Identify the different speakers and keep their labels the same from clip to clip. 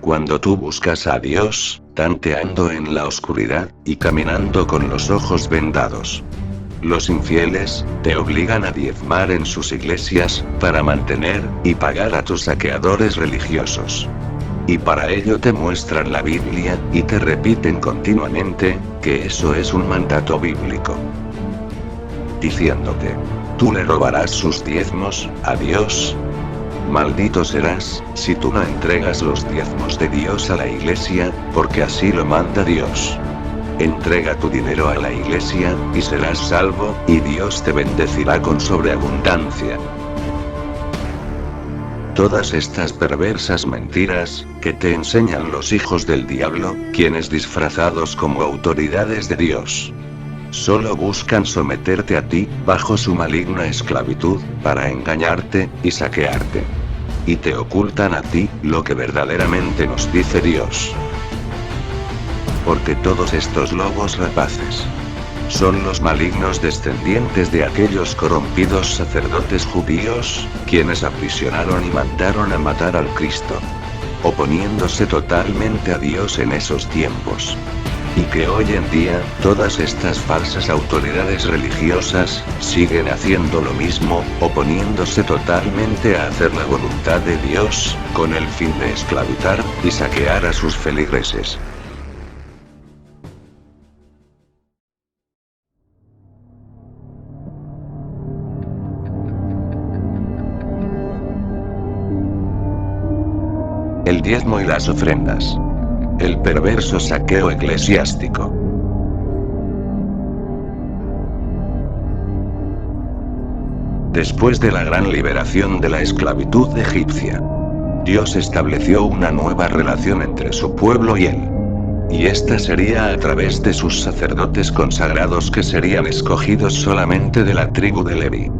Speaker 1: Cuando tú buscas a Dios, tanteando en la oscuridad, y caminando con los ojos vendados. Los infieles, te obligan a diezmar en sus iglesias, para mantener, y pagar a tus saqueadores religiosos. Y para ello te muestran la Biblia, y te repiten continuamente, que eso es un mandato bíblico. Diciéndote, tú le robarás sus diezmos, a Dios. Maldito serás, si tú no entregas los diezmos de Dios a la iglesia, porque así lo manda Dios. Entrega tu dinero a la iglesia, y serás salvo, y Dios te bendecirá con sobreabundancia. Todas estas perversas mentiras, que te enseñan los hijos del diablo, quienes disfrazados como autoridades de Dios, solo buscan someterte a ti, bajo su maligna esclavitud, para engañarte, y saquearte. Y te ocultan a ti, lo que verdaderamente nos dice Dios. Porque todos estos lobos rapaces son los malignos descendientes de aquellos corrompidos sacerdotes judíos, quienes aprisionaron y mandaron a matar al Cristo, oponiéndose totalmente a Dios en esos tiempos. Y que hoy en día, todas estas falsas autoridades religiosas, siguen haciendo lo mismo, oponiéndose totalmente a hacer la voluntad de Dios, con el fin de esclavizar, y saquear a sus feligreses. El diezmo y las ofrendas. El perverso saqueo eclesiástico. Después de la gran liberación de la esclavitud egipcia, Dios estableció una nueva relación entre su pueblo y él. Y esta sería a través de sus sacerdotes consagrados, que serían escogidos solamente de la tribu de Leví.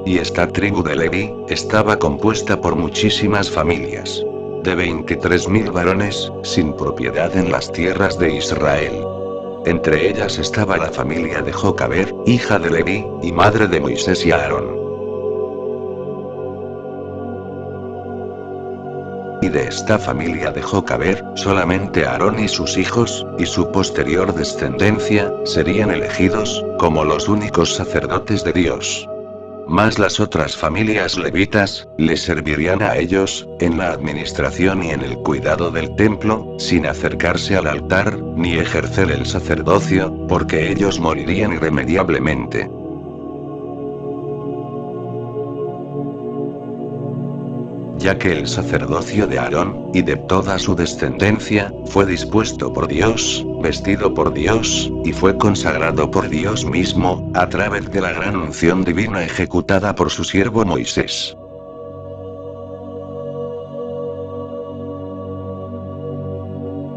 Speaker 1: Y esta tribu de Leví estaba compuesta por muchísimas familias, de 23.000 varones, sin propiedad en las tierras de Israel. Entre ellas estaba la familia de Jocaber, hija de Leví, y madre de Moisés y Aarón. Y de esta familia de Jocaber, solamente Aarón y sus hijos, y su posterior descendencia, serían elegidos, como los únicos sacerdotes de Dios. Mas las otras familias levitas, les servirían a ellos, en la administración y en el cuidado del templo, sin acercarse al altar, ni ejercer el sacerdocio, porque ellos morirían irremediablemente. Ya que el sacerdocio de Aarón, y de toda su descendencia, fue dispuesto por Dios, vestido por Dios, y fue consagrado por Dios mismo, a través de la gran unción divina ejecutada por su siervo Moisés.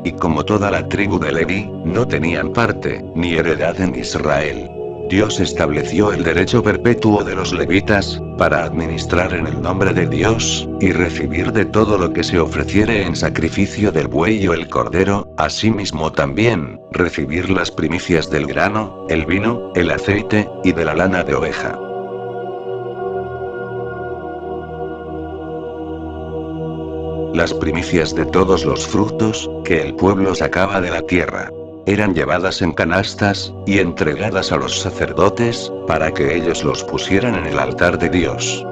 Speaker 1: Y como toda la tribu de Leví, no tenían parte, ni heredad en Israel, Dios estableció el derecho perpetuo de los levitas, para administrar en el nombre de Dios, y recibir de todo lo que se ofreciere en sacrificio del buey o el cordero, asimismo también, recibir las primicias del grano, el vino, el aceite, y de la lana de oveja. Las primicias de todos los frutos, que el pueblo sacaba de la tierra, eran llevadas en canastas, y entregadas a los sacerdotes, para que ellos los pusieran en el altar de Dios.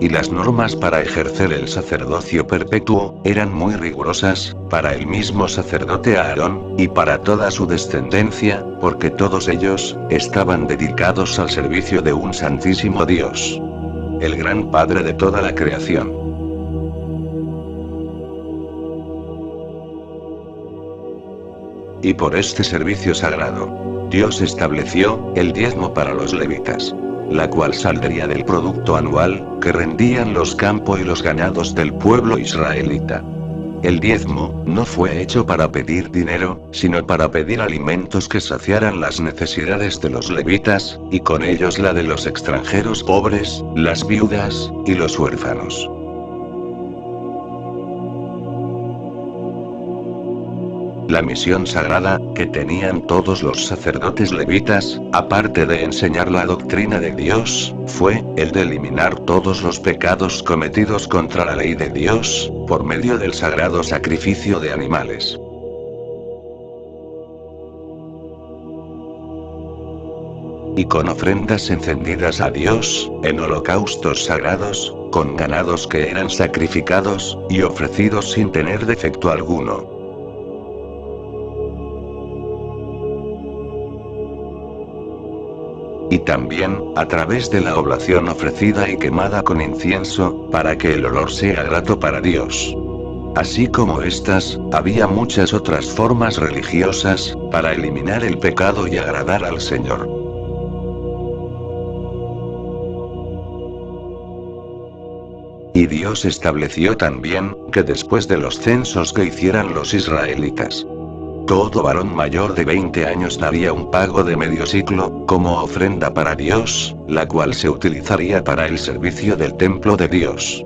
Speaker 1: Y las normas para ejercer el sacerdocio perpetuo, eran muy rigurosas, para el mismo sacerdote Aarón, y para toda su descendencia, porque todos ellos, estaban dedicados al servicio de un santísimo Dios, el gran Padre de toda la creación. Y por este servicio sagrado, Dios estableció el diezmo para los levitas, la cual saldría del producto anual, que rendían los campos y los ganados del pueblo israelita. El diezmo, no fue hecho para pedir dinero, sino para pedir alimentos que saciaran las necesidades de los levitas, y con ellos la de los extranjeros pobres, las viudas, y los huérfanos. La misión sagrada, que tenían todos los sacerdotes levitas, aparte de enseñar la doctrina de Dios, fue, el de eliminar todos los pecados cometidos contra la ley de Dios, por medio del sagrado sacrificio de animales. Y con ofrendas encendidas a Dios, en holocaustos sagrados, con ganados que eran sacrificados, y ofrecidos sin tener defecto alguno. Y también, a través de la oblación ofrecida y quemada con incienso, para que el olor sea grato para Dios. Así como estas, había muchas otras formas religiosas, para eliminar el pecado y agradar al Señor. Y Dios estableció también, que después de los censos que hicieran los israelitas, todo varón mayor de 20 años daría un pago de medio siclo, como ofrenda para Dios, la cual se utilizaría para el servicio del templo de Dios.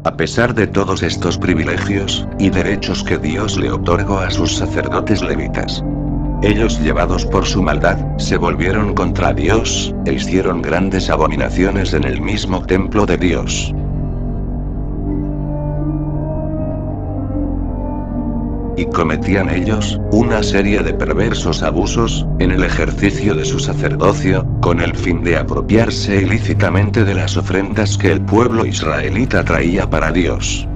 Speaker 1: A pesar de todos estos privilegios, y derechos que Dios le otorgó a sus sacerdotes levitas, ellos, llevados por su maldad, se volvieron contra Dios, e hicieron grandes abominaciones en el mismo templo de Dios. Y cometían ellos, una serie de perversos abusos, en el ejercicio de su sacerdocio, con el fin de apropiarse ilícitamente de las ofrendas que el pueblo israelita traía para Dios.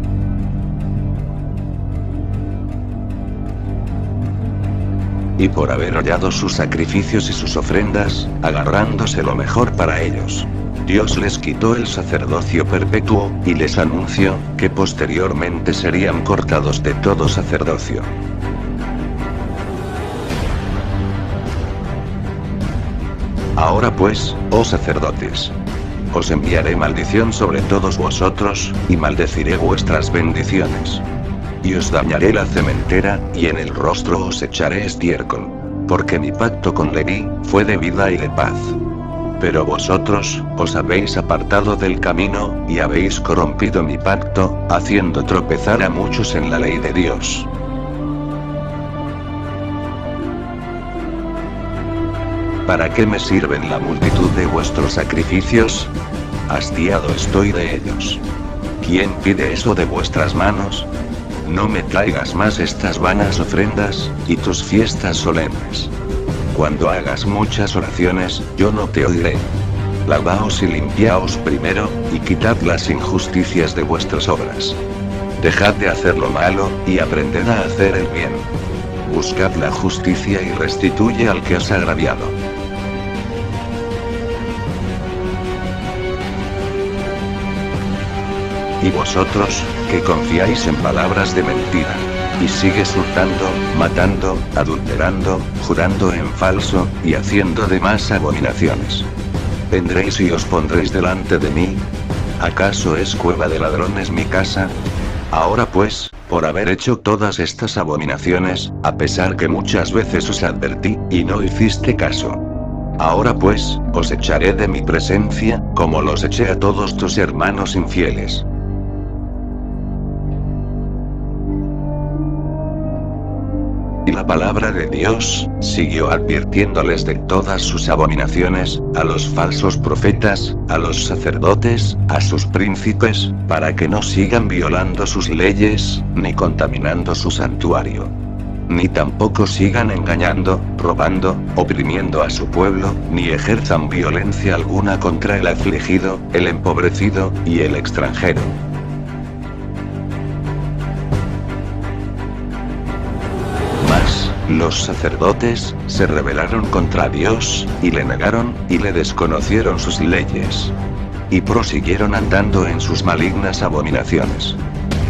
Speaker 1: Y por haber hollado sus sacrificios y sus ofrendas, agarrándose lo mejor para ellos, Dios les quitó el sacerdocio perpetuo, y les anunció, que posteriormente serían cortados de todo sacerdocio. Ahora pues, oh sacerdotes, os enviaré maldición sobre todos vosotros, y maldeciré vuestras bendiciones. Y os dañaré la cementera, y en el rostro os echaré estiércol. Porque mi pacto con Leví, fue de vida y de paz. Pero vosotros, os habéis apartado del camino, y habéis corrompido mi pacto, haciendo tropezar a muchos en la ley de Dios. ¿Para qué me sirven la multitud de vuestros sacrificios? Hastiado estoy de ellos. ¿Quién pide eso de vuestras manos? No me traigas más estas vanas ofrendas, y tus fiestas solemnes. Cuando hagas muchas oraciones, yo no te oiré. Lavaos y limpiaos primero, y quitad las injusticias de vuestras obras. Dejad de hacer lo malo, y aprended a hacer el bien. Buscad la justicia y restituye al que has agraviado. Y vosotros, que confiáis en palabras de mentira, y sigues hurtando, matando, adulterando, jurando en falso, y haciendo demás abominaciones. ¿Vendréis y os pondréis delante de mí? ¿Acaso es cueva de ladrones mi casa? Ahora pues, por haber hecho todas estas abominaciones, a pesar que muchas veces os advertí, y no hiciste caso. Ahora pues, os echaré de mi presencia, como los eché a todos tus hermanos infieles. Y la palabra de Dios siguió advirtiéndoles de todas sus abominaciones, a los falsos profetas, a los sacerdotes, a sus príncipes, para que no sigan violando sus leyes, ni contaminando su santuario. Ni tampoco sigan engañando, robando, oprimiendo a su pueblo, ni ejerzan violencia alguna contra el afligido, el empobrecido, y el extranjero. Los sacerdotes se rebelaron contra Dios, y le negaron, y le desconocieron sus leyes. Y prosiguieron andando en sus malignas abominaciones.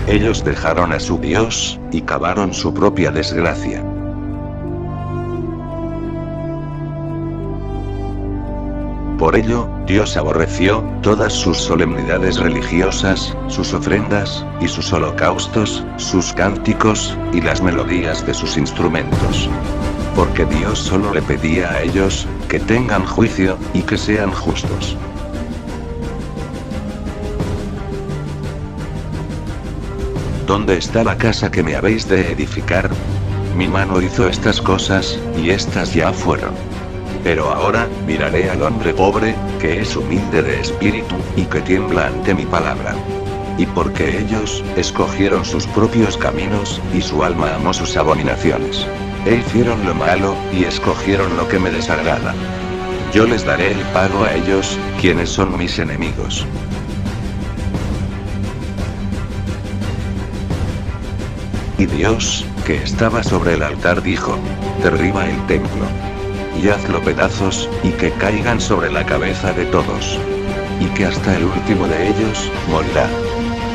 Speaker 1: Ellos dejaron a su Dios, y cavaron su propia desgracia. Por ello, Dios aborreció todas sus solemnidades religiosas, sus ofrendas, y sus holocaustos, sus cánticos, y las melodías de sus instrumentos. Porque Dios solo le pedía a ellos, que tengan juicio, y que sean justos. ¿Dónde está la casa que me habéis de edificar? Mi mano hizo estas cosas, y estas ya fueron. Pero ahora, miraré al hombre pobre, que es humilde de espíritu, y que tiembla ante mi palabra. Y porque ellos, escogieron sus propios caminos, y su alma amó sus abominaciones. E hicieron lo malo, y escogieron lo que me desagrada. Yo les daré el pago a ellos, quienes son mis enemigos. Y Dios, que estaba sobre el altar dijo: derriba el templo. Y hazlo pedazos, y que caigan sobre la cabeza de todos. Y que hasta el último de ellos, morirá.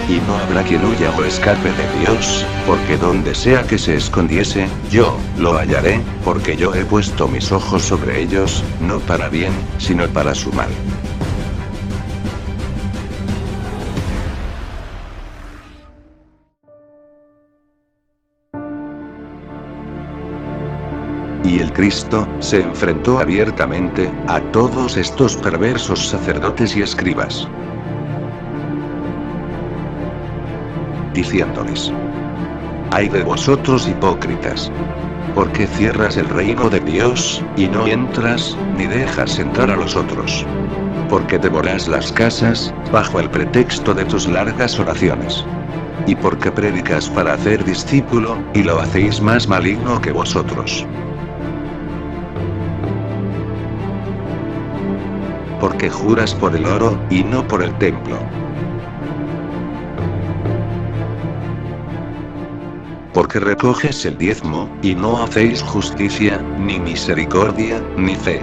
Speaker 1: Y no habrá quien huya o escape de Dios, porque donde sea que se escondiese, yo, lo hallaré, porque yo he puesto mis ojos sobre ellos, no para bien, sino para su mal. Y el Cristo, se enfrentó abiertamente, a todos estos perversos sacerdotes y escribas, diciéndoles: ¡ay de vosotros hipócritas! Porque cierras el reino de Dios, y no entras, ni dejas entrar a los otros. Porque devorás las casas, bajo el pretexto de tus largas oraciones. Y porque predicas para hacer discípulo, y lo hacéis más maligno que vosotros. Porque juras por el oro, y no por el templo. Porque recoges el diezmo, y no hacéis justicia, ni misericordia, ni fe.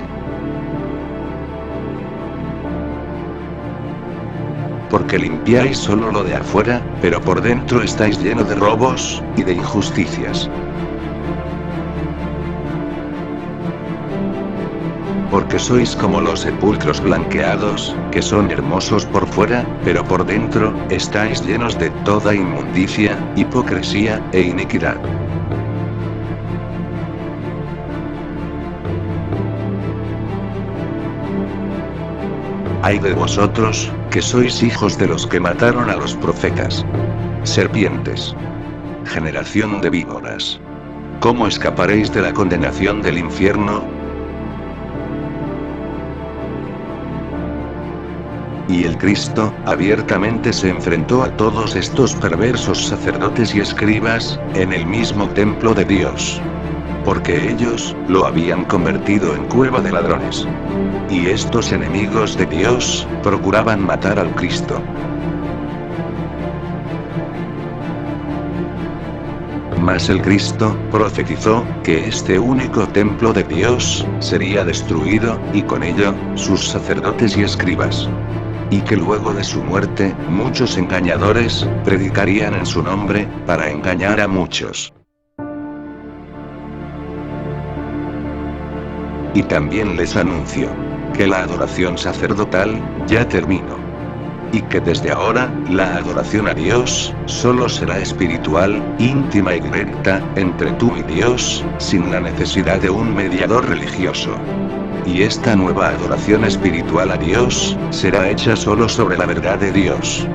Speaker 1: Porque limpiáis solo lo de afuera, pero por dentro estáis lleno de robos, y de injusticias. Porque sois como los sepulcros blanqueados, que son hermosos por fuera, pero por dentro, estáis llenos de toda inmundicia, hipocresía, e iniquidad. ¡Ay de vosotros, que sois hijos de los que mataron a los profetas! Serpientes. Generación de víboras. ¿Cómo escaparéis de la condenación del infierno? Y el Cristo, abiertamente se enfrentó a todos estos perversos sacerdotes y escribas, en el mismo templo de Dios. Porque ellos, lo habían convertido en cueva de ladrones. Y estos enemigos de Dios, procuraban matar al Cristo. Mas el Cristo, profetizó, que este único templo de Dios, sería destruido, y con ello, sus sacerdotes y escribas. Y que luego de su muerte, muchos engañadores, predicarían en su nombre, para engañar a muchos. Y también les anuncio, que la adoración sacerdotal, ya terminó. Y que desde ahora, la adoración a Dios, solo será espiritual, íntima y directa, entre tú y Dios, sin la necesidad de un mediador religioso. Y esta nueva adoración espiritual a Dios, será hecha solo sobre la verdad de Dios.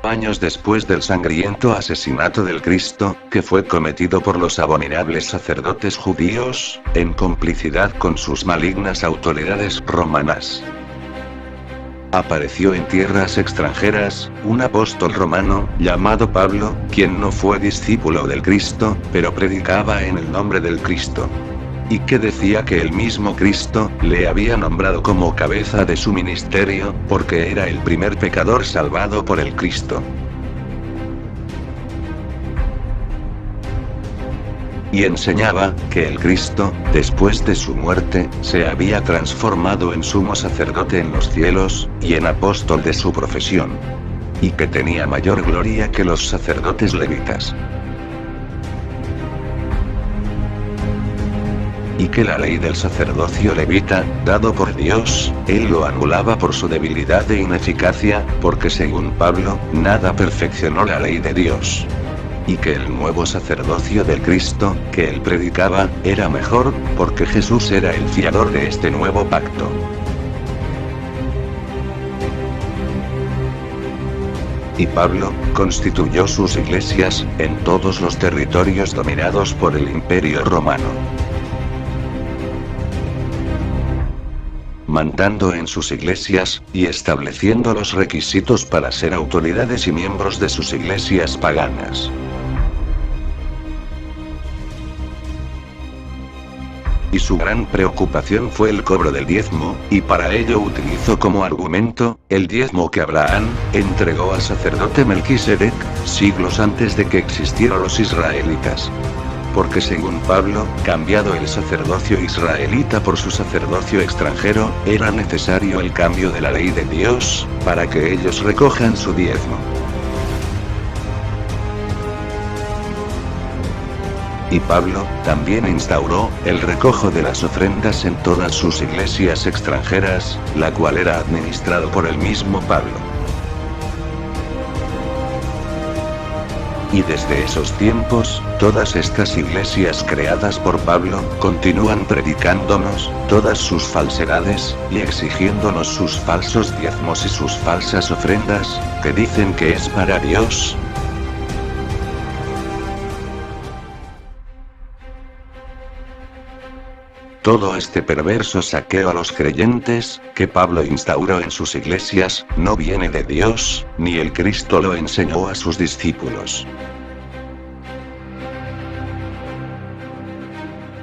Speaker 1: Años después del sangriento asesinato del Cristo, que fue cometido por los abominables sacerdotes judíos, en complicidad con sus malignas autoridades romanas, apareció en tierras extranjeras, un apóstol romano, llamado Pablo, quien no fue discípulo del Cristo, pero predicaba en el nombre del Cristo. Y que decía que el mismo Cristo, le había nombrado como cabeza de su ministerio, porque era el primer pecador salvado por el Cristo. Y enseñaba, que el Cristo, después de su muerte, se había transformado en sumo sacerdote en los cielos, y en apóstol de su profesión. Y que tenía mayor gloria que los sacerdotes levitas. Y que la ley del sacerdocio levita, dado por Dios, él lo anulaba por su debilidad e ineficacia, porque según Pablo, nada perfeccionó la ley de Dios. y que el nuevo sacerdocio del Cristo, que él predicaba, era mejor, porque Jesús era el fiador de este nuevo pacto. Y Pablo constituyó sus iglesias en todos los territorios dominados por el Imperio Romano, mandando en sus iglesias, y estableciendo los requisitos para ser autoridades y miembros de sus iglesias paganas. Y su gran preocupación fue el cobro del diezmo, y para ello utilizó como argumento, el diezmo que Abraham entregó al sacerdote Melquisedec, siglos antes de que existieran los israelitas. Porque según Pablo, cambiado el sacerdocio israelita por su sacerdocio extranjero, era necesario el cambio de la ley de Dios, para que ellos recojan su diezmo. Y Pablo también instauró el recojo de las ofrendas en todas sus iglesias extranjeras, la cual era administrado por el mismo Pablo. Y desde esos tiempos, todas estas iglesias creadas por Pablo continúan predicándonos todas sus falsedades y exigiéndonos sus falsos diezmos y sus falsas ofrendas, que dicen que es para Dios. Todo este perverso saqueo a los creyentes, que Pablo instauró en sus iglesias, no viene de Dios, ni el Cristo lo enseñó a sus discípulos.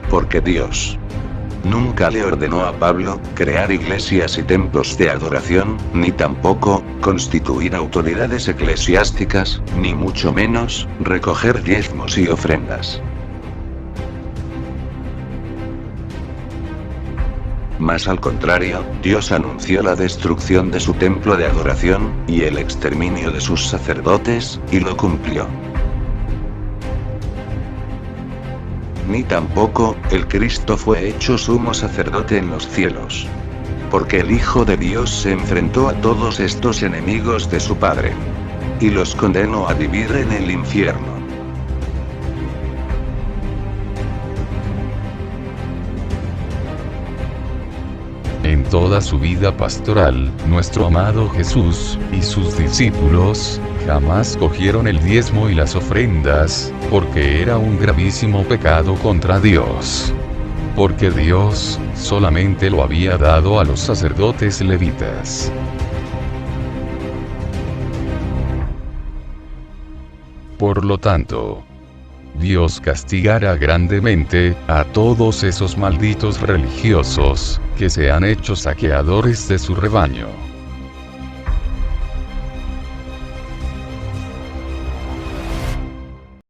Speaker 1: Porque Dios nunca le ordenó a Pablo crear iglesias y templos de adoración, ni tampoco constituir autoridades eclesiásticas, ni mucho menos recoger diezmos y ofrendas. Más al contrario, Dios anunció la destrucción de su templo de adoración, y el exterminio de sus sacerdotes, y lo cumplió. Ni tampoco, el Cristo fue hecho sumo sacerdote en los cielos. Porque el Hijo de Dios se enfrentó a todos estos enemigos de su Padre, y los condenó a vivir en el infierno.
Speaker 2: En toda su vida pastoral, nuestro amado Jesús y sus discípulos jamás cogieron el diezmo y las ofrendas, porque era un gravísimo pecado contra Dios. Porque Dios solamente lo había dado a los sacerdotes levitas. Por lo tanto, Dios castigará grandemente a todos esos malditos religiosos que se han hecho saqueadores de su rebaño.